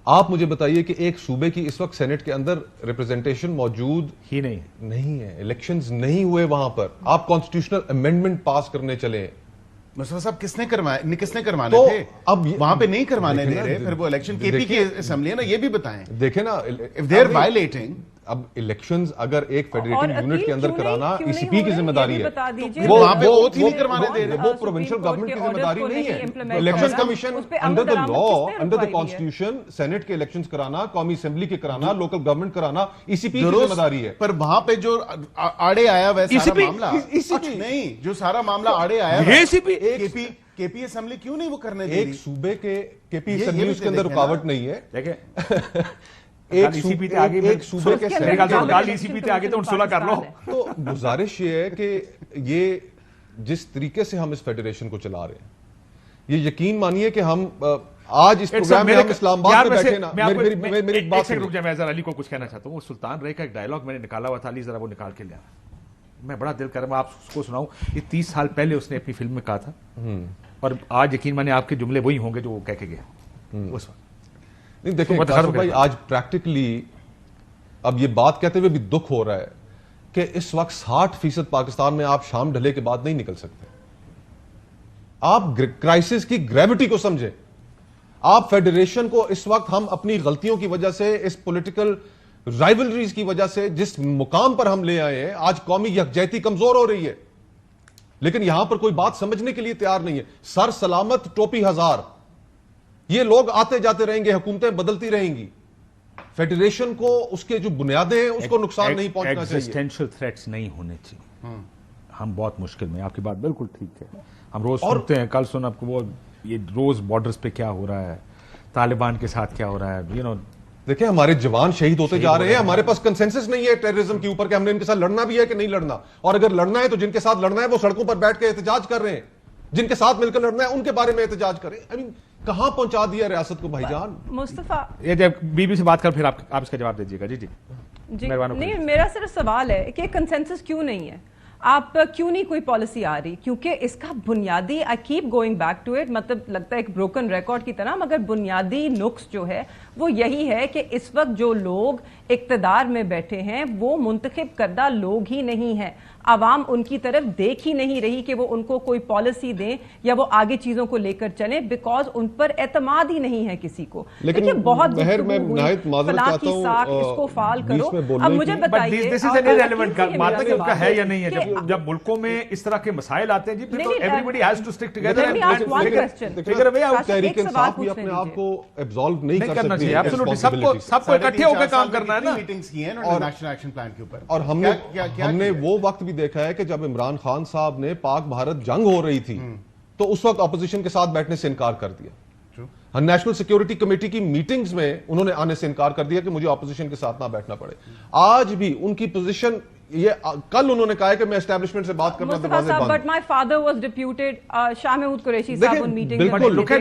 آپ مجھے بتائیے کہ ایک صوبے کی اس وقت سینٹ کے اندر ریپرزنٹیشن موجود ہی نہیں ہے، الیکشنز نہیں ہوئے وہاں پر. آپ کانسٹیٹیوشنل امینڈمنٹ پاس کرنے چلے. مصطفیٰ صاحب کس نے کروانے تھے؟ اب وہاں پہ نہیں کروانے دے رہے. پھر وہ الیکشن کے پی کی اسمبلی ہے نا، یہ بھی بتائیں. دیکھیں نا if they are violating اب الیکشنز اگر ایک فیڈریٹنگ یونٹ کے اندر کرانا ای سی پی کی ذمہ داری ہے. وہاں پہ اوتھ ہی نہیں کروانے دے رہے. وہ پروونشل گورنمنٹ کی ذمہ داری نہیں ہے. Election commission under the law under the constitution senate کے الیکشنز کرانا، قومی اسمبلی کے کرانا، لوکل گورنمنٹ کرانا ای سی پی کی ذمہ داری ہے. پر وہاں پہ جو آڑے آیا ہوا ہے سارا معاملہ نہیں، جو سارا معاملہ آڑے آیا ہوا ہے کے پی اسمبلی کیوں نہیں وہ کرنے دے رہی؟ ایک صوبے کے پی اسمبلی اس کے اندر رکاوٹ نہیں ہے. دیکھیں ایک صوبے کے صلح کر لو. تو گزارش یہ ہے کہ یہ جس طریقے سے ہم اس فیڈریشن کو چلا رہے ہیں، یہ یقین مانیے کہ ہم آج اس پروگرام میں ہم اسلام آباد میں بیٹھے نا. میری ایک بات رک جائے، میں ذرا علی کو کچھ کہنا چاہتا ہوں. سلطان رے کا ایک ڈائلاگ میں نے نکالا ہوا تھا، علی ذرا وہ نکال کے لیا. میں بڑا دل کر رہا ہوں آپ اس کو سناؤں. یہ 30 سال پہلے اس نے اپنی فلم میں کہا تھا اور آج یقین مانے آپ کے جملے وہی ہوں گے جو وہ کہہ کے گئے اس وقت. نہیں دیکھیں بھائی، آج پریکٹیکلی اب یہ بات کہتے ہوئے بھی دکھ ہو رہا ہے کہ اس وقت 60% پاکستان میں آپ شام ڈھلے کے بعد نہیں نکل سکتے. آپ کرائسس کی گریوٹی کو سمجھیں. آپ فیڈریشن کو اس وقت ہم اپنی غلطیوں کی وجہ سے، اس پولیٹیکل رائیولریز کی وجہ سے جس مقام پر ہم لے آئے ہیں، آج قومی یکجہتی کمزور ہو رہی ہے. لیکن یہاں پر کوئی بات سمجھنے کے لیے تیار نہیں ہے. سر سلامت ٹوپی ہزار، یہ لوگ آتے جاتے رہیں گے، حکومتیں بدلتی رہیں گی. فیڈریشن کو اس کے جو بنیادیں ہیں اس کو نقصان نہیں پہنچنا چاہیے. ایگزسٹینشل تھریٹس نہیں ہونے چاہیے. ہم بہت مشکل میں، آپ کی بات بالکل ٹھیک ہے. ہم روز سنتے ہیں، کل سن آپ کو وہ یہ روز بارڈرز پہ کیا ہو رہا ہے، طالبان کے ساتھ کیا ہو رہا ہے. دیکھیں ہمارے جوان شہید ہوتے جا رہے ہیں. ہمارے پاس کنسنسس نہیں ہے ٹیررزم کے اوپر کہ ہم نے ان کے ساتھ لڑنا بھی ہے کہ نہیں لڑنا. اور اگر لڑنا ہے تو جن کے ساتھ لڑنا ہے وہ سڑکوں پر بیٹھ کے احتجاج کر رہے ہیں. جن کے ساتھ مل کر لڑنا ہے ان کے بارے میں احتجاج کریں. کہاں پہنچا دیا ریاست کو بھائی جان. مصطفیٰ یہ جب بی بی سے بات کر پھر آپ اس کا جواب دیجیے گا. جی نہیں، میرا صرف سوال ہے کہ کنسنسس کیوں نہیں ہے؟ آپ کیوں نہیں کوئی پالیسی آ رہی؟ کیونکہ اس کا بنیادی I keep going back to it, مطلب لگتا ہے ایک بروکن ریکارڈ کی طرح، مگر بنیادی نقص جو ہے وہ یہی ہے کہ اس وقت جو لوگ اقتدار میں بیٹھے ہیں وہ منتخب کردہ لوگ ہی نہیں ہیں. عوام ان کی طرف دیکھ ہی نہیں رہی کہ وہ ان کو کوئی پالیسی دیں یا وہ آگے چیزوں کو لے کر چلیں، بیکاز ان پر اعتماد ہی نہیں ہے کسی کو. لیکن بہت فلاں کی ساکھ اس کو فعال کرو. اب مجھے بتائیے ہے یا نہیں ہے جب ملکوں میں اس طرح کے مسائل آتے ہیں. جی پھر تو every has to stick together. Tehreek Insaf بھی اپنے آپ کو ایبزالو نہیں کر سکتی. سب کو اکٹھے ہو کے کام کرنا ہے نا. نیشنل ایکشن پلان کے اوپر اور ہم نے وہ وقت بھی دیکھا ہے کہ جب عمران خان صاحب نے پاک بھارت جنگ ہو رہی تھی تو اس وقت اپوزیشن کے ساتھ بیٹھنے سے انکار کر دیا. نیشنل سیکیورٹی کمیٹی کی میٹنگز میں انہوں نے آنے سے انکار کر دیا کہ مجھے اپوزیشن کے ساتھ نہ بیٹھنا پڑے. آج بھی ان کی پوزیشن یہ کل انہوں نے کہا ہے کہ میں اسٹیبلشمنٹ سے بات کرنا دروازے بند. But my father was ڈیپیوٹیڈ Shah Mahmood Qureshi صاحب ان میٹنگ میں. بالکل look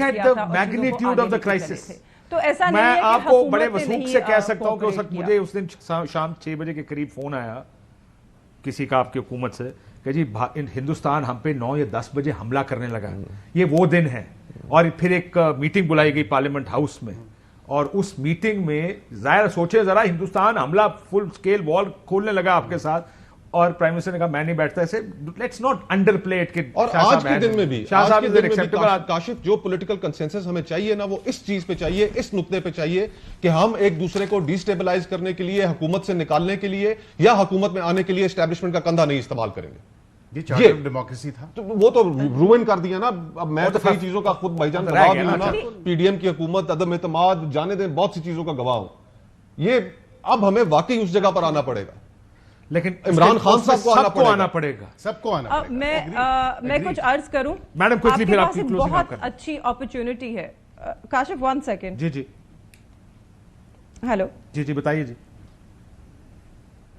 at the magnitude of the crisis. تو ایسا نہیں میں ہے آپ کو بڑے وثوق سے کہہ سکتا ہوں کہ اس وقت مجھے اس دن شام 6 بجے کے قریب فون آیا کسی کا آپ کی حکومت سے کہ جی ہندوستان ہم پہ 9 یا 10 بجے حملہ کرنے لگا. یہ وہ دن ہے. اور پھر ایک میٹنگ بلائی گئی پارلیمنٹ ہاؤس میں اور اس میٹنگ میں ظاہر سوچے ذرا ہندوستان حملہ فل سکیل وال کھولنے لگا آپ کے ساتھ اور پرائم منسٹر نے کہا میں نہیں بیٹھتا ایسے. Let's not under play it. اور آج کے دن میں بھی کاشف جو پولیٹیکل کنسنسس ہمیں چاہیے نا وہ اس چیز پہ چاہیے, اس نقطے پہ چاہیے کہ ہم ایک دوسرے کو ڈی سٹیبلائز کرنے کے لیے, حکومت سے نکالنے کے لیے یا حکومت میں آنے کے لیے اسٹیبلشمنٹ کا کندھا نہیں استعمال کریں گے. یہ چارٹر آف ڈیموکریسی تھا تو وہ تو روئن کر دیا نا. اب میں تو کئی چیزوں کا خود بھائی جان گواہ بھی ہوں نا, پی ڈی ایم کی حکومت, عدم اعتماد, جانے دیں, بہت سی چیزوں کا گواہ ہوں. یہ اب ہمیں واقعی اس جگہ پر آنا پڑے گا, لیکن عمران خان صاحب کو آنا پڑے گا, سب کو آنا پڑے گا. میں کچھ عرض کروں میڈم, کوئکلی پھر آپ کی کلوزنگ آپ بہت کریں. اچھی اپرچونٹی ہے. کاشف 1 سیکنڈ. جی جی ہیلو. جی جی بتائیے.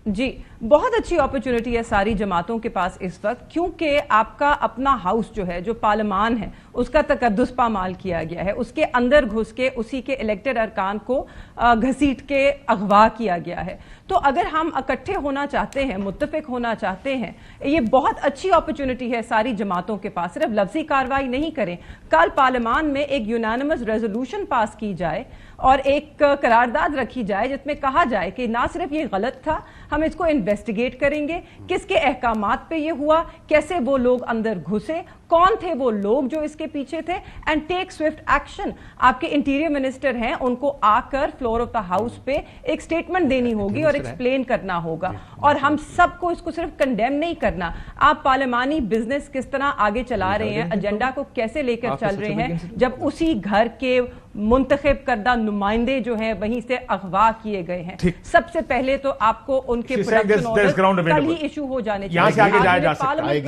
جی بہت اچھی اپرچونٹی ہے ساری جماعتوں کے پاس اس وقت, کیونکہ آپ کا اپنا ہاؤس جو ہے, جو پارلیمان ہے, اس کا تقدس پامال کیا گیا ہے. اس کے اندر گھس کے اسی کے الیکٹڈ ارکان کو گھسیٹ کے اغوا کیا گیا ہے. تو اگر ہم اکٹھے ہونا چاہتے ہیں, متفق ہونا چاہتے ہیں, یہ بہت اچھی اپرچونٹی ہے ساری جماعتوں کے پاس. صرف لفظی کارروائی نہیں کریں, کل پارلیمان میں ایک یونانیمس ریزولوشن پاس کی جائے اور ایک قرارداد رکھی جائے جس میں کہا جائے کہ نہ صرف یہ غلط تھا, ہم اس کو انویسٹیگیٹ کریں گے, کس کے احکامات پہ یہ ہوا, کیسے وہ لوگ اندر گھسے, کون تھے وہ لوگ جو اس کے پیچھے تھے, اینڈ ٹیک سوئفٹ ایکشن. آپ کے انٹیریئر منسٹر ہیں, ان کو آ کر فلور آف دا ہاؤس پہ ایک سٹیٹمنٹ دینی ہوگی اور ایکسپلین کرنا ہوگا. اور ہم سب کو اس کو صرف کنڈیم نہیں کرنا. آپ پارلیمانی بزنس کس طرح آگے چلا رہے ہیں, ایجنڈا کو کیسے لے کر چل رہے ہیں, جب اسی گھر کے منتخب کردہ نمائندے جو ہیں وہیں سے اغوا کیے گئے ہیں. سب سے پہلے تو آپ کو ان کے پروڈکشن آرڈر کل ہی ایشو ہو جانے چاہیے. یہاں سے آگے جایا جا سکتا ہے.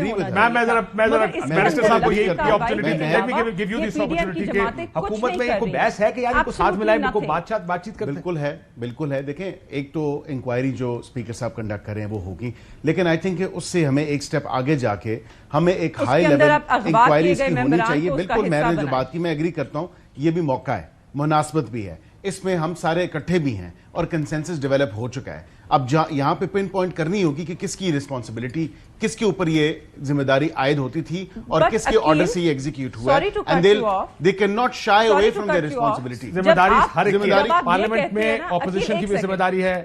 حکومت میں کوئی بحث ہے کہ یار ان کو ساتھ ملائے, ان کو بات چیت کرتے ہیں. بالکل ہے. دیکھیں, ایک تو انکوائری جو اسپیکر صاحب کنڈکٹ کر رہے ہیں وہ ہوگی, لیکن آئی تھنک کہ اس سے ہمیں ایک سٹیپ آگے جا کے ہمیں ایک ہائی لیول انکوائریز کی ہونی چاہیے. بالکل میں نے جو بات کی میں ایگری کرتا ہوں, یہ بھی موقع ہے, مناسبت بھی ہے, اس میں ہم سارے اکٹھے بھی ہیں اور کنسنسس ڈیولپ ہو چکا ہے. اب یہاں پہ پن پوائنٹ کرنی ہوگی کہ کس کی ریسپانسبلٹی, کس کے اوپر یہ ذمہ داری عائد ہوتی تھی اور کس کے آرڈر سے یہ ایگزیکیوٹ ہوا ہے. And they cannot shy away from their responsibility. ذمہ داری ہر ایک کی, پارلیمنٹ میں اپوزیشن کی بھی ذمہ داری ہے.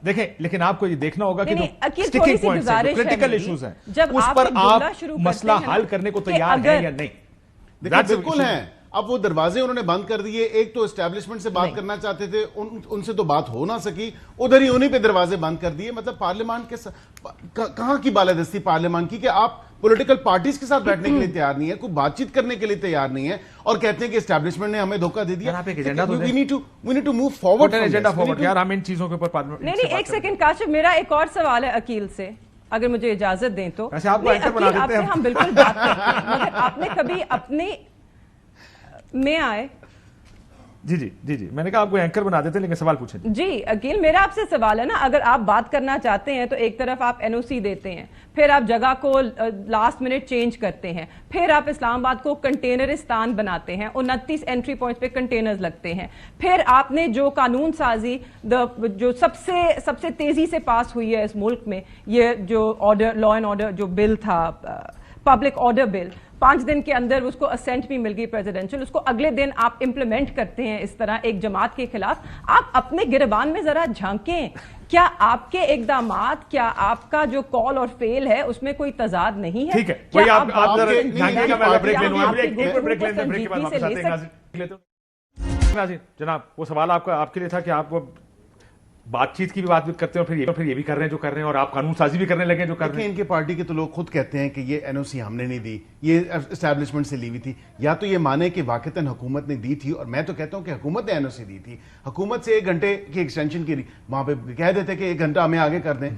دیکھیں, لیکن آپ کو یہ دیکھنا ہوگا کہ سٹیکنگ پوائنٹس ہیں, کریٹیکل ایشوز ہیں, اس پر آپ مسئلہ حل کرنے کو تیار ہیں یا نہیں. بالکل ہیں. اب وہ دروازے انہوں نے بند کر دیے. ایک تو اسٹیبلشمنٹ سے بات کرنا چاہتے تھے, ان سے تو بات ہو نہ سکی, ادھر ہی انہیں پہ دروازے بند کر دیے. مطلب پارلیمان کے کہاں کی بالادستی پارلیمان کی کہ آپ پولیٹیکل پارٹیز کے ساتھ بیٹھنے کے لیے تیار نہیں ہے, کوئی بات چیت کرنے کے لیے تیار نہیں ہے, اور کہتے ہیں کہ اسٹیبلشمنٹ نے ہمیں دھوکہ دے دیا. We need to move forward. ہم ان چیزوں کے اوپر نہیں, ایک سیکنڈ کاشف, میرا ایک اور سوال ہے عقیل سے, اگر مجھے اجازت دیں تو. ہم بالکل بات کرتے ہیں, مگر آپ نے کبھی اپنی میں آئے. جی جی جی جی میں نے کہا آپ کو اینکر بنا دیتے, لیکن سوال پوچھیں. جی عقیل, میرا آپ سے سوال ہے نا, اگر آپ بات کرنا چاہتے ہیں تو ایک طرف آپ این او سی دیتے ہیں, پھر آپ جگہ کو لاسٹ منٹ چینج کرتے ہیں, پھر آپ اسلام آباد کو کنٹینرستان بناتے ہیں, 29 انٹری پوائنٹس پہ کنٹینرز لگتے ہیں, پھر آپ نے جو قانون سازی جو سب سے تیزی سے پاس ہوئی ہے اس ملک میں, یہ جو آرڈر, لا اینڈ آرڈر جو بل تھا, پبلک آرڈر بل, 5 دن کے اندر اس کو اسینٹ بھی مل گئی پریزیڈنشل, اس کو اگلے دن آپ امپلیمنٹ کرتے ہیں اس طرح ایک جماعت کے خلاف. آپ اپنے گریبان میں ذرا جھانکیں, کیا آپ کے اقدامات, کیا آپ کا جو کال اور فیل ہے اس میں کوئی تضاد نہیں ہے؟ ٹھیک ہے, کوئی آپ جناب, وہ سوال آپ کے لیے تھا کہ آپ کو بات چیت کی بھی بات کرتے ہیں اور پھر یہ بھی کر رہے ہیں جو کر رہے ہیں, اور آپ قانون سازی بھی کرنے لگے جو کر رہے ہیں. ان کے پارٹی کے تو لوگ خود کہتے ہیں کہ یہ این او سی ہم نے نہیں دی, یہ اسٹیبلشمنٹ سے لی ہوئی تھی. یا تو یہ مانے کہ واقعتاً حکومت نے دی تھی, اور میں تو کہتا ہوں کہ حکومت نے این او سی دی تھی. حکومت سے 1 گھنٹے کی ایکسٹینشن کی وہاں پہ کہہ دیتے کہ 1 گھنٹہ ہمیں آگے کر دیں,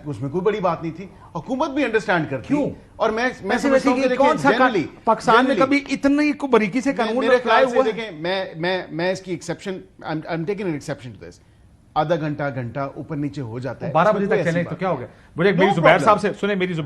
اس میں کوئی بڑی بات نہیں تھی. حکومت بھی انڈرسٹینڈ کرتی ہے. اور میں سمجھتا ہوں کہ جنرلی پاکستان میں کبھی اتنی کو باریکی سے قانون اپلائی ہوا ہے. دیکھیں, میں اس کی exception, I am taking an exception to this. آدھا گھنٹہ اوپر نیچے ہو جاتا ہے, 12 بجے تک چلیں تو کیا ہو گیا. مجھے میری زبیر صاحب سے سنیں, میری